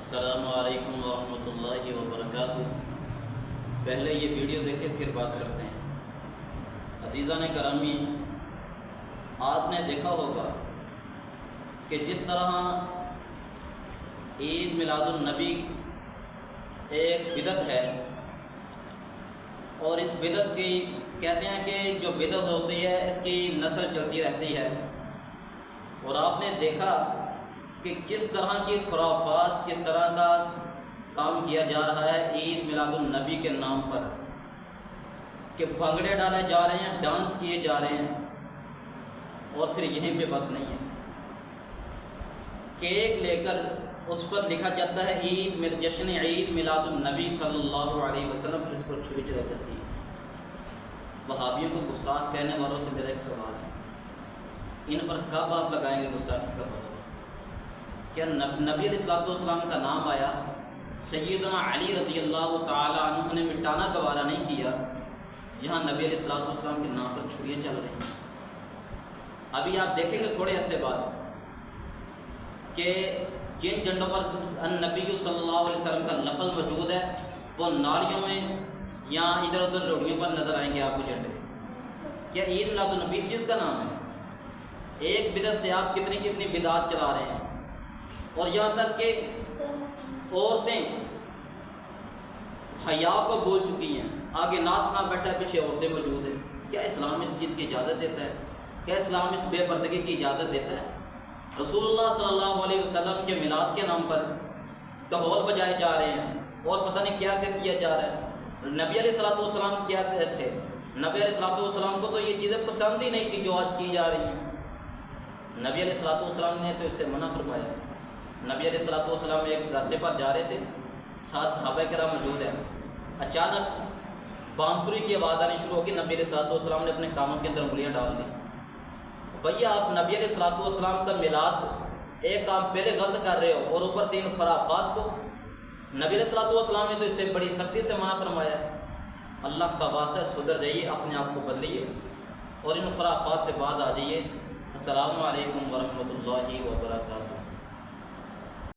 السلام علیکم ورحمۃ اللہ وبرکاتہ۔ پہلے یہ ویڈیو دیکھیں پھر بات کرتے ہیں۔ عزیزان گرامی، آپ نے دیکھا ہوگا کہ جس طرح عید میلاد النبی ایک بدعت ہے، اور اس بدعت کی کہتے ہیں کہ جو بدعت ہوتی ہے اس کی نسل چلتی رہتی ہے، اور آپ نے دیکھا کہ کس طرح کی خرافات، کس طرح کا کام کیا جا رہا ہے عید میلاد النبی کے نام پر، کہ بھنگڑے ڈالے جا رہے ہیں، ڈانس کیے جا رہے ہیں، اور پھر یہیں پہ بس نہیں ہے، کیک لے کر اس پر لکھا جاتا ہے جشن عید میلاد النبی صلی اللہ علیہ وسلم، پھر اس پر چھری چلائی جاتی ہے۔ وہابیوں کو گستاخ کہنے والوں سے میرا ایک سوال ہے، ان پر کب آپ لگائیں گے گستاخی کا بدلہ؟ کیا نبی علیہ السلام کا نام آیا، سیدنا علی رضی اللہ تعالیٰ عنہ نے مٹانا گوارا نہیں کیا، یہاں نبی علیہ السلام کے نام پر چھریاں چل رہی ہیں۔ ابھی آپ دیکھیں گے تھوڑے عرصے بعد کہ جن جھنڈوں پر النبی صلی اللہ علیہ وسلم کا لفظ موجود ہے وہ نالیوں میں یا ادھر ادھر روڈیوں پر نظر آئیں گے آپ کو جھنڈے۔ کیا عید میلاد النبی اس چیز کا نام ہے؟ ایک بدعت سے آپ کتنی بدعات چلا رہے ہیں، اور یہاں تک کہ عورتیں حیا کو بول چکی ہیں، آگے نعت خواں بیٹھا ہے، پیچھے عورتیں موجود ہیں۔ کیا اسلام اس چیز کی اجازت دیتا ہے؟ کیا اسلام اس بے پردگی کی اجازت دیتا ہے؟ رسول اللہ صلی اللہ علیہ وسلم کے میلاد کے نام پر ڈھول بجائے جا رہے ہیں، اور پتہ نہیں کیا کیا جا رہا ہے۔ نبی علیہ السلام کیا تھے؟ نبی علیہ السلام کو تو یہ چیزیں پسند ہی نہیں تھی جو آج کی جا رہی ہیں۔ نبی علیہ السلام نے تو اس سے منع فرمایا۔ نبی علیہ السلام ایک راستے پر جا رہے تھے، ساتھ صحابہ کرام موجود ہیں، اچانک بانسری کی آواز آنی شروع ہوگی، نبی علیہ السلام نے اپنے کاموں کے اندر انگلیاں ڈال دی۔ بھیا آپ نبی علیہ السلام کا میلاد ایک کام پہلے غلط کر رہے ہو، اور اوپر سے ان خرافات کو نبی علیہ السلام نے تو اس سے بڑی سختی سے منع فرمایا۔ اللہ کا واسطہ سدھر جائیے، اپنے آپ کو بدلیے، اور ان خرافات سے باز آ جائیے۔ السلام علیکم ورحمۃ اللہ وبرکاتہ۔